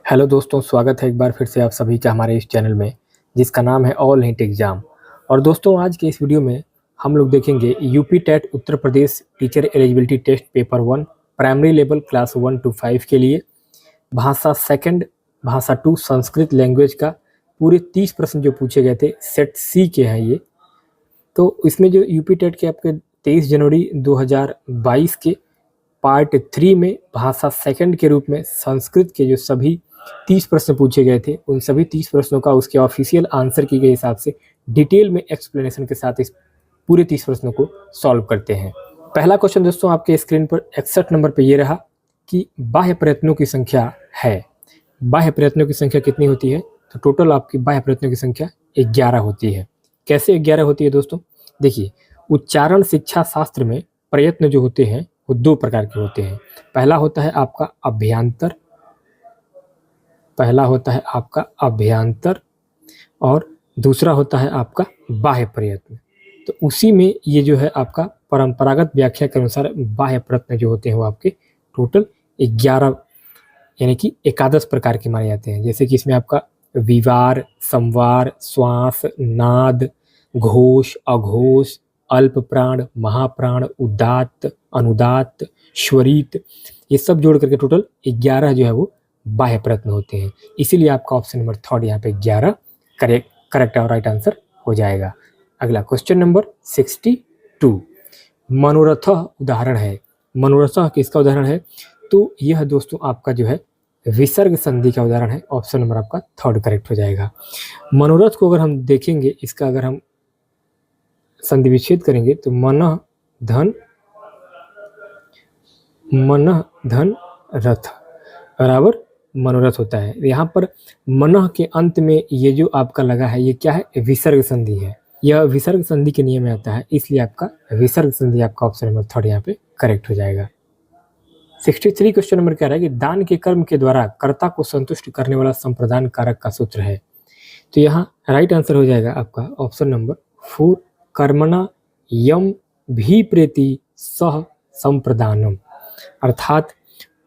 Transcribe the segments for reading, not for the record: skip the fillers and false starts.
Hello दोस्तों, स्वागत है एक बार फिर से आप सभी का हमारे इस चैनल में जिसका नाम है ऑल हिंट एग्जाम। और दोस्तों, आज के इस वीडियो में हम लोग देखेंगे UP TET Uttar Pradesh teacher eligibility test paper 1 primary level class 1 to 5 के लिए भाषा सेकंड, भाषा 2 संस्कृत लैंग्वेज का पूरे 30 प्रश्न जो पूछे गए थे सेट सी के हैं ये। तो इसमें जो यूपी टेट के आपके 23 जनवरी 2022 के पार्ट 3 में भाषा सेकंड के रूप में संस्कृत के जो सभी 30 प्रश्न पूछे गए थे उन सभी 30 प्रश्नों का उसके ऑफिशियल आंसर की गई हिसाब से डिटेल में एक्सप्लेनेशन के साथ इस पूरे 30 प्रश्नों को सॉल्व करते हैं। पहला क्वेश्चन दोस्तों आपके स्क्रीन पर 61 नंबर पे ये रहा कि बाह्य प्रयत्नों की संख्या है। बाह्य प्रयत्नों की संख्या कितनी होती है? तो टोटल आपकी बाह्य प्रयत्नों की संख्या 11 होती है। कैसे 11 होती है दोस्तों? देखिए, उच्चारण शिक्षा शास्त्र में प्रयत्न जो होते हैं वो 2 प्रकार के होते हैं। पहला होता है आपका अभ्यांतर और दूसरा होता है आपका बाह्य प्रयत्न। तो उसी में ये जो है आपका परंपरागत व्याख्या के अनुसार बाह्य प्रयत्न जो होते हैं वो आपके टोटल 11 यानी कि एकादश प्रकार के माने जाते हैं। जैसे कि इसमें आपका विवार, संवार, श्वास, नाद, घोष, अघोष, अल्प प्राण, महाप्राण, उदात्त, अनुदात्त, स्वरित, ये सब जोड़ करके टोटल 11 जो है वो बाह्य प्रयत्न होते हैं। इसीलिए आपका ऑप्शन नंबर 3 यहाँ पे 11 करेक्ट और राइट आंसर हो जाएगा। अगला क्वेश्चन नंबर 62, मनोरथ उदाहरण है। मनोरथ किसका उदाहरण है? तो यह दोस्तों आपका जो है विसर्ग संधि का उदाहरण है। ऑप्शन नंबर आपका 3 करेक्ट हो जाएगा। मनोरथ को अगर हम देखेंगे, इसका अगर हम संधि विच्छेद करेंगे तो मन धन रथ बराबर मनोरथ होता है। यहाँ पर मन के अंत में ये जो आपका लगा है ये क्या है? विसर्ग संधि है। यह विसर्ग संधि के नियम में आता है, इसलिए आपका विसर्ग संधि आपका ऑप्शन नंबर 3 यहाँ पे करेक्ट हो जाएगा। 63 क्वेश्चन नंबर क्या रहा है कि दान के कर्म के द्वारा कर्ता को संतुष्ट करने वाला संप्रदान कारक का सूत्र है। तो यहाँ राइट आंसर हो जाएगा आपका ऑप्शन नंबर 4, कर्मणा यम भी प्रेति सह संप्रदानम। अर्थात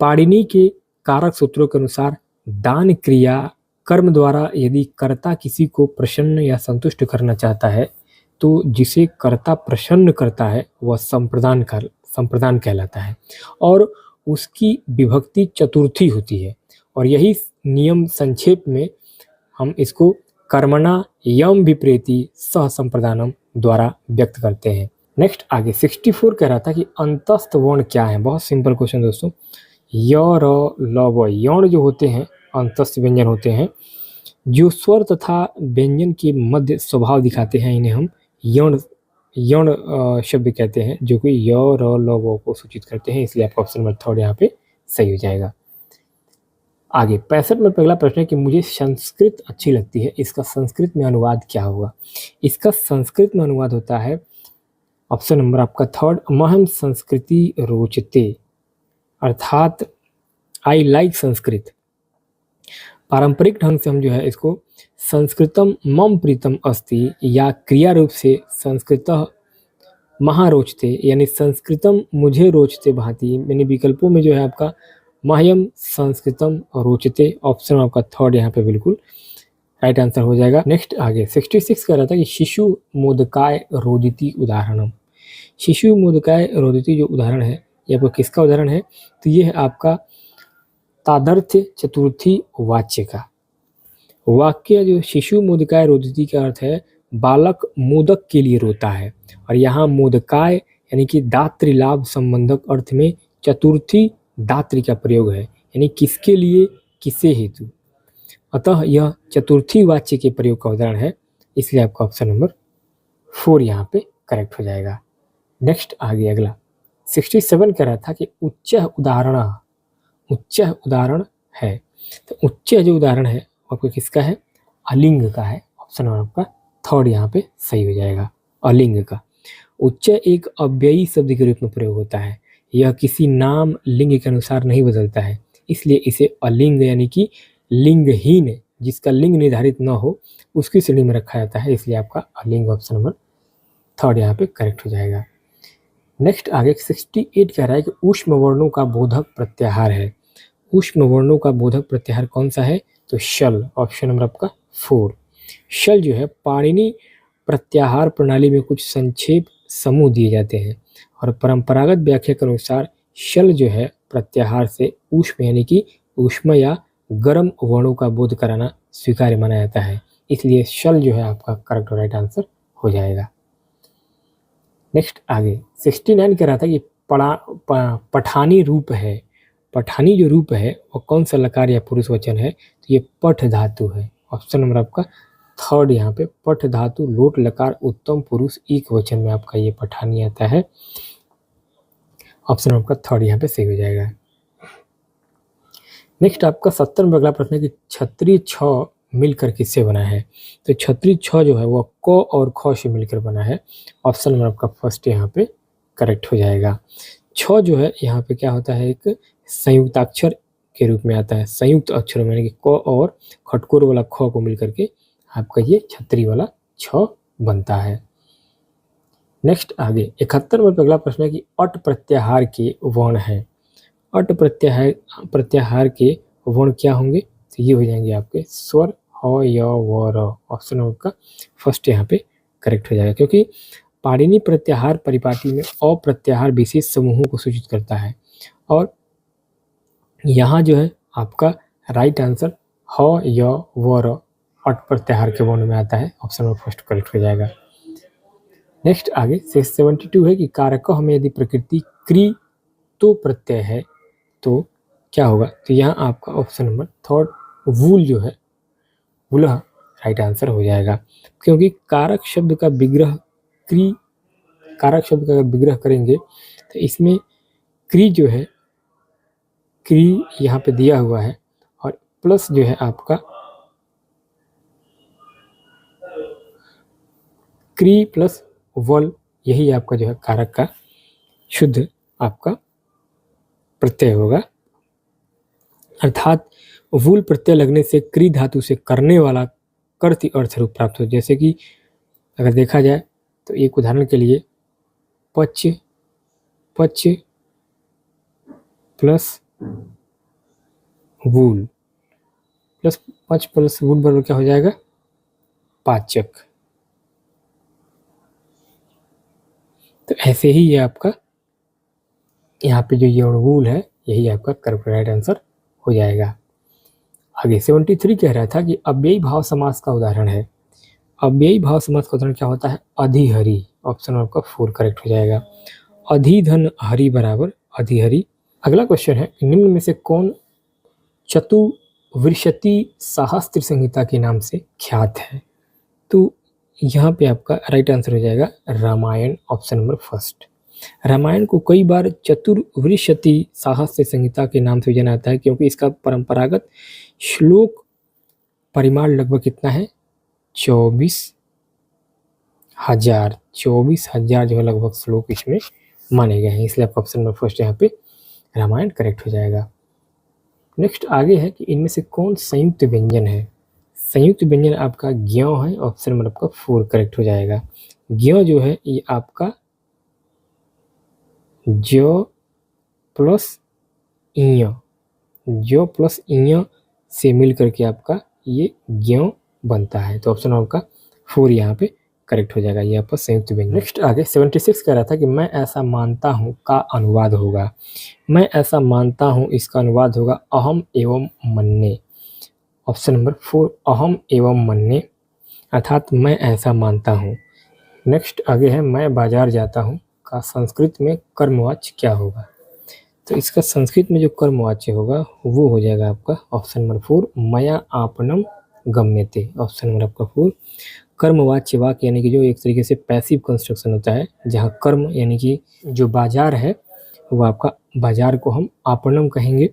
पाणिनि के कारक सूत्रों के अनुसार दान क्रिया कर्म द्वारा यदि कर्ता किसी को प्रसन्न या संतुष्ट करना चाहता है तो जिसे कर्ता प्रसन्न करता है वह संप्रदान कहलाता है और उसकी विभक्ति चतुर्थी होती है। और यही नियम संक्षेप में हम इसको कर्मणा यम विप्रेति सह संप्रदानम द्वारा व्यक्त करते हैं। नेक्स्ट आगे 64 कह रहा था कि अंतस्थ वर्ण क्या है। बहुत सिंपल क्वेश्चन दोस्तों। य र ल व यौन जो होते हैं अंतस्थ व्यंजन होते हैं जो स्वर तथा व्यंजन के मध्य स्वभाव दिखाते हैं, इन्हें हम यौन शब्द कहते हैं, जो कि य र ल व को सूचित करते हैं। इसलिए आपका ऑप्शन नंबर 3 यहाँ पे सही हो जाएगा। आगे 65 में पहला प्रश्न है कि मुझे संस्कृत अच्छी लगती है, इसका संस्कृत में अनुवाद क्या होगा? इसका संस्कृत में अनुवाद होता है ऑप्शन नंबर आपका 3, महम संस्कृति रोचते, अर्थात आई लाइक संस्कृत। पारंपरिक ढंग से हम जो है इसको संस्कृतम मम प्रीतम अस्ति या क्रिया रूप से संस्कृतः महारोचते यानी संस्कृतम मुझे रोचते भांति, यानी विकल्पों में जो है आपका मह्यम संस्कृतम रोचते, ऑप्शन आपका 3 यहाँ पे बिल्कुल राइट आंसर हो जाएगा। नेक्स्ट आगे 66 कह रहा था कि शिशु मोदकाय रोदिति उदाहरणम। शिशु मोदकाय रोदिति जो उदाहरण है ये आपका किसका उदाहरण है? तो ये है आपका तादर्थ्य चतुर्थी वाच्य का वाक्य। जो शिशु मोदकाय रोदिति का अर्थ है बालक मोदक के लिए रोता है, और यहाँ मोदकाय यानी कि दात्री लाभ संबंधक अर्थ में चतुर्थी दात्री का प्रयोग है, यानी किसके लिए, किसे हेतु। अतः यह चतुर्थी वाच्य के प्रयोग का उदाहरण है, इसलिए आपका ऑप्शन नंबर 4 यहाँ पे करेक्ट हो जाएगा। नेक्स्ट आगे अगला 67 कह रहा था कि उच्च उदाहरण है। तो उच्च जो उदाहरण है आपको किसका है? अलिंग का है। ऑप्शन नंबर आपका 3 यहाँ पे सही हो जाएगा। अलिंग का उच्च एक अव्ययी शब्द के रूप में प्रयोग होता है। यह किसी नाम लिंग के अनुसार नहीं बदलता है, इसलिए इसे अलिंग यानी कि लिंगहीन, जिसका लिंग निर्धारित न हो उसकी श्रेणी में रखा जाता है, इसलिए आपका अलिंग ऑप्शन नंबर 3 यहाँ पे करेक्ट हो जाएगा। नेक्स्ट आगे 68 कह रहा है कि ऊष्म वर्णों का बोधक प्रत्याहार है। ऊष्म वर्णों का बोधक प्रत्याहार कौन सा है? तो शल, ऑप्शन नंबर आपका 4। शल जो है पाणिनि प्रत्याहार प्रणाली में कुछ संक्षेप समूह दिए जाते हैं और परंपरागत व्याख्या के अनुसार शल जो है प्रत्याहार से ऊष्म यानी कि ऊष्म या गर्म वर्णों का बोध कराना स्वीकार्य माना जाता है, इसलिए शल जो है आपका करेक्ट राइट आंसर हो जाएगा। नेक्स्ट आगे 69 कह रहा था कि पठानी रूप है, पठानी जो रूप है वो कौन सा लकार या पुरुष वचन है? तो ये पठ धातु है, ऑप्शन नंबर आपका 3 यहाँ पे पठ धातु लोट लकार उत्तम पुरुष एक वचन में आपका ये पठानी आता है, ऑप्शन आपका 3 यहाँ पे सही हो जाएगा। नेक्स्ट आपका 70 में अगला प्रश्न है कि क्षत्रिय छ मिलकर किससे बना है? तो क्षत्रिय छ जो है वो क और ख से मिलकर बना है, ऑप्शन नंबर आपका फर्स्ट यहाँ पे करेक्ट हो जाएगा। छ जो है यहाँ पे क्या होता है, एक संयुक्ताक्षर के रूप में आता है, संयुक्त अक्षर में यानी कि क और खटकोर वाला ख को मिलकर के आपका ये क्षत्रिय वाला छ बनता है। नेक्स्ट आगे 71 में अगला प्रश्न है कि अट प्रत्याहार के वर्ण है, अट प्रत्याहार के वर्ण क्या होंगे? तो ये हो जाएंगे आपके स्वर ह य व र, ऑप्शन आपका फर्स्ट यहाँ पे करेक्ट हो जाएगा, क्योंकि पाणिनि प्रत्याहार परिपाटी में अप्रत्याहार विशेष समूहों को सूचित करता है और यहाँ जो है आपका राइट आंसर ह य व र अट प्रत्याहार के वर्ण में आता है, ऑप्शन नंबर फर्स्ट करेक्ट हो जाएगा। नेक्स्ट आगे 72 है कि कारक में यदि प्रकृति क्री तो प्रत्यय है तो क्या होगा? तो यहाँ आपका ऑप्शन नंबर 3 वूल जो है वुलह राइट आंसर हो जाएगा, क्योंकि कारक शब्द का विग्रह क्री, कारक शब्द का अगर विग्रह करेंगे तो इसमें क्री जो है, क्री यहाँ पे दिया हुआ है और प्लस जो है आपका क्री प्लस वल, यही आपका जो है कारक का शुद्ध आपका प्रत्यय होगा, अर्थात वूल प्रत्यय लगने से क्री धातु से करने वाला कर्ति अर्थ रूप प्राप्त हो। जैसे कि अगर देखा जाए तो एक उदाहरण के लिए पच पच प्लस वूल प्लस पच प्लस वूल बराबर क्या हो जाएगा? पाचक। तो ऐसे ही ये आपका यहाँ पे जो ये वूल है यही आपका करेक्ट राइट आंसर हो जाएगा। आगे 73 कह रहा था कि अव्ययी भाव समास का उदाहरण है, अव्ययी भाव समास का उदाहरण क्या होता है? अधिहरि, ऑप्शन आपका 4 करेक्ट हो जाएगा। अधिधन हरि बराबर अधिहरि। अगला क्वेश्चन है निम्न में से कौन चतुर्विंशति सहस्त्र संहिता के नाम से ख्यात है? तो यहाँ पे आपका राइट आंसर हो जाएगा Ramayana, option number first. Ramayana को कई बार चतुर्विंशति सहस्त्र संहिता के नाम से जाना जाता है क्योंकि इसका परंपरागत श्लोक परिमाण लगभग कितना है? 24,000 जो है लगभग श्लोक इसमें माने गए हैं, इसलिए आपका ऑप्शन नंबर फर्स्ट यहाँ पे रामायण करेक्ट हो जाएगा। नेक्स्ट आगे है कि इनमें से कौन संयुक्त व्यंजन है? संयुक्त व्यंजन आपका ज्ञ है, ऑप्शन नंबर आपका 4 करेक्ट हो जाएगा। ज्ञ जो है ये आपका ज प्लस इ, ज प्लस इ से मिल करके आपका ये ज्ञ बनता है, तो ऑप्शन आपका 4 यहाँ पे करेक्ट हो जाएगा, ये आपका संयुक्त व्यंजन। नेक्स्ट आगे 76 कह रहा था कि मैं ऐसा मानता हूँ का अनुवाद होगा, मैं ऐसा मानता हूँ इसका अनुवाद होगा अहम एवं मन्ने, ऑप्शन नंबर 4 अहम एवं मन्ने, अर्थात मैं ऐसा मानता हूँ। नेक्स्ट आगे है मैं बाजार जाता हूँ का संस्कृत में कर्मवाच्य क्या होगा? तो इसका संस्कृत में जो कर्मवाच्य होगा वो हो जाएगा आपका ऑप्शन नंबर 4 मया आपनम गम्यते, ऑप्शन नंबर आपका 4। कर्मवाच्य वाक्य यानी कि जो एक तरीके से पैसिव कंस्ट्रक्शन होता है, जहाँ कर्म यानी कि जो बाजार है वो आपका बाजार को हम आपनम कहेंगे,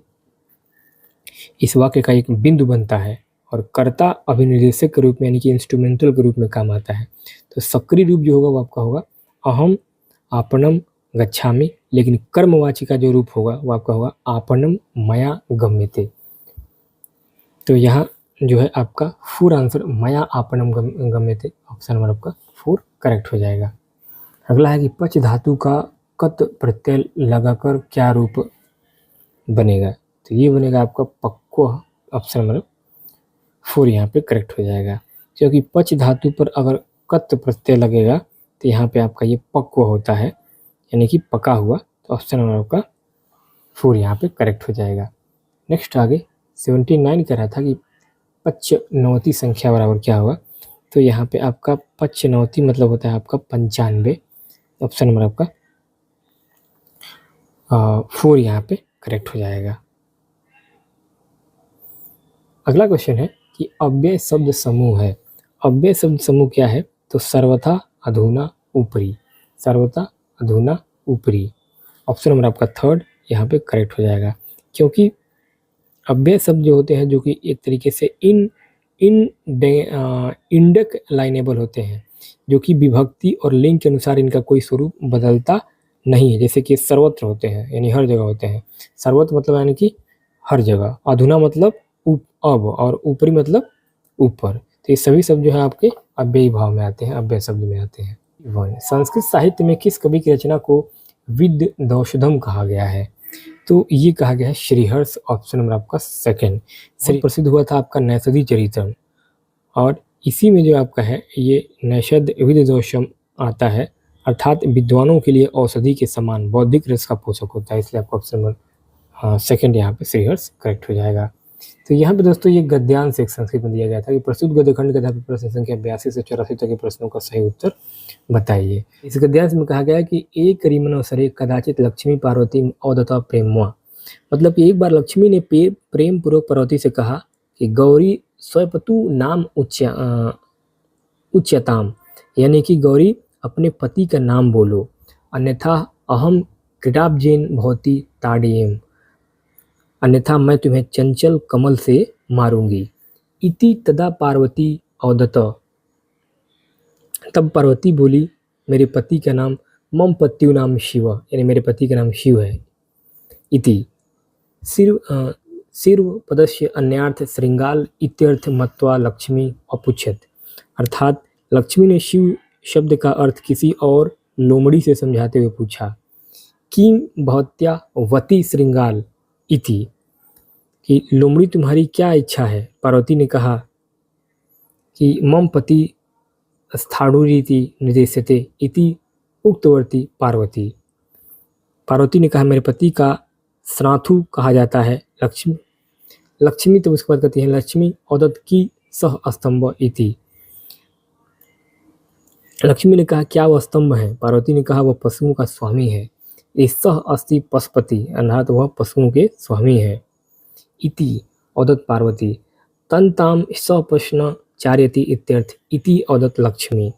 इस वाक्य का एक बिंदु बनता है और कर्ता अभिनिर्देशक के रूप में यानी कि इंस्ट्रूमेंटल के रूप में काम आता है। तो सक्रिय रूप जो होगा वो आपका होगा अहम आपनम गच्छामि, लेकिन कर्मवाची का जो रूप होगा वो आपका होगा आपनम मया गम्यते। तो यहाँ जो है आपका 4 आंसर मया आपनम गम्यते, ऑप्शन नंबर आपका 4 करेक्ट हो जाएगा। अगला है कि पच धातु का कत प्रत्यय लगाकर क्या रूप बनेगा? तो ये बनेगा आपका पक्व, ऑप्शन नंबर 4 यहाँ पे करेक्ट हो जाएगा। क्योंकि पच धातु पर अगर कत प्रत्यय लगेगा तो यहाँ पे आपका ये पक्व होता है, यानी कि पका हुआ, तो ऑप्शन नंबर आपका 4 यहाँ पे करेक्ट हो जाएगा। नेक्स्ट आगे 79 कह रहा था कि पच्चनवती संख्या बराबर क्या होगा, तो यहाँ पे आपका पच्चनवती मतलब होता है आपका 95, ऑप्शन नंबर आपका 4 यहाँ पे करेक्ट हो जाएगा। अगला क्वेश्चन है कि अव्यय शब्द समूह है। अव्यय शब्द समूह क्या है, तो सर्वथा, अधुना, ऊपरी, सर्वथा, अधुना, ऊपरी, ऑप्शन नंबर आपका 3 यहाँ पे करेक्ट हो जाएगा। क्योंकि अव्यय शब्द जो होते हैं जो कि एक तरीके से इंडक लाइनेबल होते हैं, जो कि विभक्ति और लिंग के अनुसार इनका कोई स्वरूप बदलता नहीं है, जैसे कि सर्वत्र होते हैं यानी हर जगह होते हैं, सर्वत्र मतलब यानी कि हर जगह, अधुना मतलब अब, और ऊपरी मतलब ऊपर, तो ये सभी शब्द जो है आपके अव्ययी भाव में आते हैं, अव्यय शब्द में आते हैं। संस्कृत साहित्य में किस कवि की रचना को विद्वंसोधम कहा गया है, तो ये कहा गया है श्रीहर्ष, ऑप्शन नंबर आपका 2 प्रसिद्ध हुआ था आपका नैषधि चरितम, और इसी में जो आपका है ये नैषध विद्वंसम आता है, अर्थात विद्वानों के लिए औषधि के समान बौद्धिक रस का पोषक होता है, इसलिए आपका ऑप्शन नंबर 2 यहाँ पे श्रीहर्ष करेक्ट हो जाएगा। तो यहाँ पे दोस्तों ये गद्यांश एक संस्कृत में दिया गया था कि प्रस्तुत गद्यखंड के आधार पर प्रश्न संख्या 82 से 84 तक के प्रश्नों का सही उत्तर बताइए। इस गद्यांश में कहा गया है कि एक रिमनवसरे कदाचित लक्ष्मी पार्वती औदता प्रेमवा, मतलब कि एक बार लक्ष्मी ने प्रेम पूर्वक पार्वती से कहा कि गौरी स्वपतु नाम उच्यताम, यानी कि गौरी अपने पति का नाम बोलो, अन्यथा अहम क्रीडाब्जेन भवती ताड़येम, अन्यथा मैं तुम्हें चंचल कमल से मारूंगी। इति तदा पार्वती औदत, तब पार्वती बोली मेरे पति का नाम मम पत्यु नाम शिव, यानी मेरे पति का नाम शिव है। इति सिर्व पदस्य अन्यार्थ श्रृंगाल इत्यर्थ मत्वा लक्ष्मी अपुच्छत, अर्थात लक्ष्मी ने शिव शब्द का अर्थ किसी और लोमड़ी से समझाते हुए पूछा, किं भवत्या वती श्रृंगाल इति, कि लोमड़ी तुम्हारी क्या इच्छा है। पार्वती ने कहा कि मम पति स्थाणुरीति निर्देश्यते इति उक्तवर्ती पार्वती, पार्वती ने कहा मेरे पति का स्नाथु कहा जाता है लक्ष्मी तो उसके बाद कहती है लक्ष्मी औदत की सह स्तंभ इति, लक्ष्मी ने कहा क्या वह स्तंभ है, पार्वती ने कहा वह पशुओं का स्वामी है, इस सह अस्ति पशुपति, अर्थात वह पशुओं के स्वामी है। इति औदत पार्वती तंताम सप्रश्न चार्यति इत्यर्थ, इति औदत लक्ष्मी,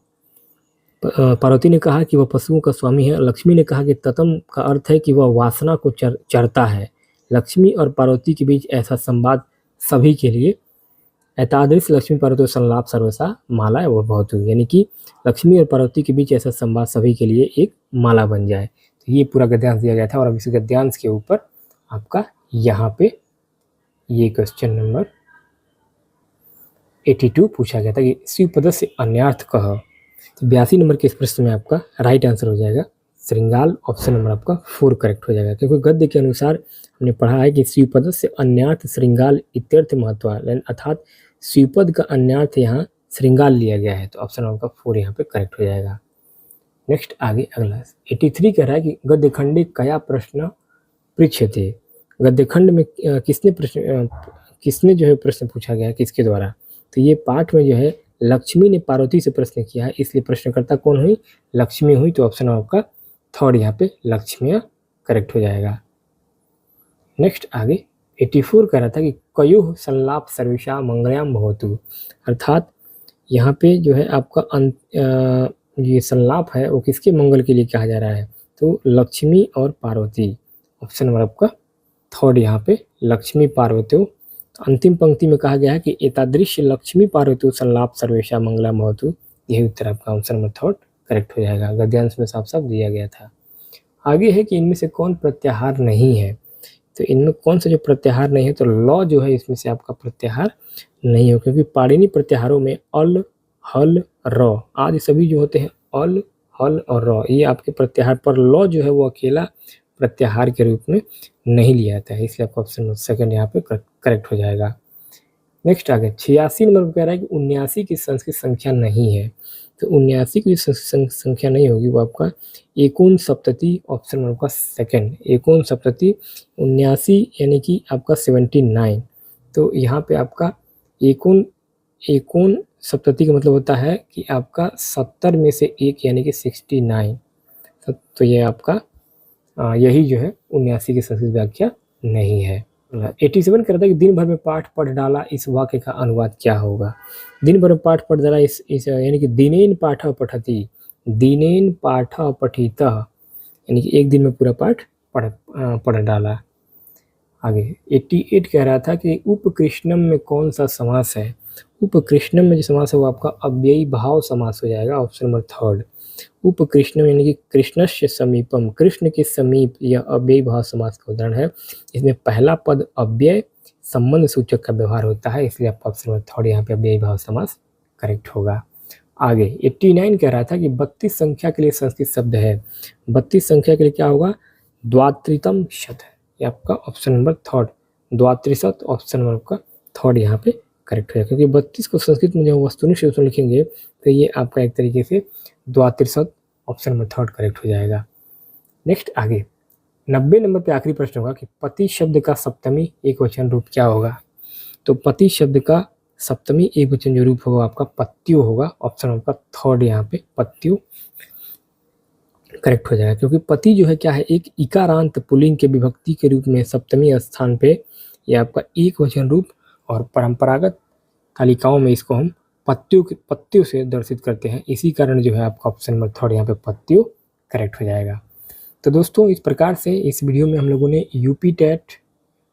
पार्वती ने कहा कि वह पशुओं का स्वामी है, लक्ष्मी ने कहा कि ततम का अर्थ है कि वह वासना को चरता है। लक्ष्मी और पार्वती के बीच ऐसा संवाद सभी के लिए, एतादृश लक्ष्मी पार्वती संलाप सर्वसा माला है वह बहुत हुई, यानी कि लक्ष्मी और पार्वती के बीच ऐसा संवाद सभी के लिए एक माला बन जाए। तो ये पूरा गद्यांश दिया गया था, और अब इस गद्यांश के ऊपर आपका यहाँ पे ये क्वेश्चन नंबर 82 पूछा गया था कि शिवपद से अन्यार्थ कह, तो 82 नंबर के इस प्रश्न में आपका राइट आंसर हो जाएगा श्रृंगाल, ऑप्शन नंबर आपका 4 करेक्ट हो जाएगा। क्योंकि गद्य के अनुसार हमने पढ़ा है कि शिवपद से अन्यार्थ श्रृंगाल इत्यर्थ महत्व, अर्थात शिवपद का अन्यार्थ यहाँ श्रृंगाल लिया गया है, तो ऑप्शन नंबर 4 यहाँ पे करेक्ट हो जाएगा। नेक्स्ट आगे अगला 83 कह रहा है कि गद्यखंडे कया प्रश्न पृच्छते, गद्यखंड में किसने जो है प्रश्न पूछा गया है किसके द्वारा, तो ये पाठ में जो है लक्ष्मी ने पार्वती से प्रश्न किया है, इसलिए प्रश्नकर्ता कौन हुई, लक्ष्मी हुई, तो ऑप्शन आपका 3 यहाँ पे लक्ष्मिया करेक्ट हो जाएगा। नेक्स्ट आगे 84 कह रहा था कि कयुः संलाप सर्वेषा मंगलायाम भवतु, अर्थात यहाँ पे जो है आपका ये संलाप है वो किसके मंगल के लिए कहा जा रहा है, तो लक्ष्मी और पार्वती, ऑप्शन नंबर आपका 3 यहाँ पे लक्ष्मी पार्वती। अंतिम पंक्ति में कहा गया है कि एतादृश लक्ष्मी पार्वती संलाप सर्वेशा मंगला महतु, यही उत्तर आपका ऑप्शन नंबर 3 करेक्ट हो जाएगा। गद्यांश में साफ साफ दिया गया था। आगे है कि इनमें से कौन प्रत्याहार नहीं है, तो इनमें कौन सा जो प्रत्याहार नहीं है, तो लॉ जो है इसमें से आपका प्रत्याहार नहीं हो, क्योंकि पाणिनि प्रत्याहारों में अल हल र आदि सभी जो होते हैं अल हल और र, ये आपके प्रत्याहार पर लॉ जो है वो अकेला प्रत्याहार के रूप में नहीं लिया जाता है, इसलिए आपका ऑप्शन नंबर सेकंड यहाँ पे करेक्ट हो जाएगा। नेक्स्ट आगे 86 नंबर पर कह रहा है कि 79 की संस्कृत संख्या नहीं है, तो 79 की जो संख्या नहीं होगी वो आपका एकोन सप्तति, ऑप्शन नंबर का सेकंड एकोन सप्तति 79 यानी कि आपका 79। तो यहाँ पे आपका एकोन सप्तति का मतलब होता है कि आपका 70 में से एक यानी कि 69। तो ये आपका यही जो है 79 की संस्कृत व्याख्या नहीं है। 87 कहता है कि दिन भर में पाठ पढ़ डाला, इस वाक्य का अनुवाद क्या होगा। दिन भर में पाठ पढ़ डाला इस यानी कि दिनेन पाठ पठति, दिनेन पाठ पठितः, यानी कि एक दिन में पूरा पाठ पढ़ डाला। आगे 88 कह रहा था कि उपकृष्णम में कौन सा समास है। उपकृष्णम में जो समास है वो आपका अव्ययी भाव समास हो जाएगा, ऑप्शन नंबर थर्ड। उपकृष्णम यानी कि कृष्णस्य समीपम, कृष्ण के समीप, यह अव्ययी भाव समास का उदाहरण है। इसमें पहला पद अव्यय संबंध सूचक का व्यवहार होता है, इसलिए आपका ऑप्शन नंबर थर्ड यहाँ पे अव्ययी भाव समास करेक्ट होगा। आगे 89 कह रहा था कि 32 संख्या के लिए संस्कृत शब्द है। 32 संख्या के लिए क्या होगा, द्वात्रितम शत है, ये आपका ऑप्शन नंबर थर्ड, द्वात्रिशत ऑप्शन नंबर का थर्ड यहाँ पे करेक्ट है, क्योंकि 32 को संस्कृत में जब वस्तुनिष्ठ रूप से लिखेंगे तो ये आपका एक तरीके से द्वात्रिशत ऑप्शन नंबर थर्ड करेक्ट हो जाएगा। नेक्स्ट आगे 90 नंबर पे आखिरी प्रश्न होगा कि पति शब्द का सप्तमी एक वचन रूप क्या होगा। तो पति शब्द का सप्तमी एक वचन जो रूप होगा आपका पत्यो होगा, ऑप्शन नंबर थर्ड यहाँ पे पत्यो करेक्ट हो जाएगा, क्योंकि पति जो है क्या है, एक इकारांत पुल्लिंग के विभक्ति के रूप में सप्तमी स्थान पे ये आपका एक वचन रूप, और परंपरागत तालिकाओं में इसको हम पत्तियों से दर्शित करते हैं, इसी कारण जो है आपका ऑप्शन नंबर थर्ड यहाँ पे पत्तियों करेक्ट हो जाएगा। तो दोस्तों इस प्रकार से इस वीडियो में हम लोगों ने यूपी टेट,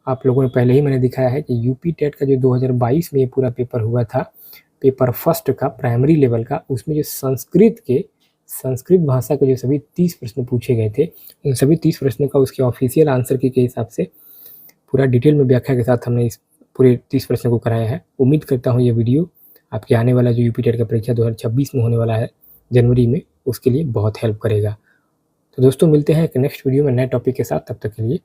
आप लोगों ने पहले ही मैंने दिखाया है कि यूपी टेट का जो 2022 में ये पूरा पेपर हुआ था, पेपर फर्स्ट का प्राइमरी लेवल का, उसमें जो संस्कृत भाषा के जो सभी 30 प्रश्न पूछे गए थे, उन सभी 30 प्रश्नों का उसके ऑफिशियल आंसर के हिसाब से पूरा डिटेल में व्याख्या के साथ हमने इस पूरे 30 प्रश्नों को कराया है। उम्मीद करता हूँ ये वीडियो आपके आने वाला जो यूपी टेट का परीक्षा 2026 में होने वाला है जनवरी में, उसके लिए बहुत हेल्प करेगा। तो दोस्तों मिलते हैं एक नेक्स्ट वीडियो में नए टॉपिक के साथ, तब तक के लिए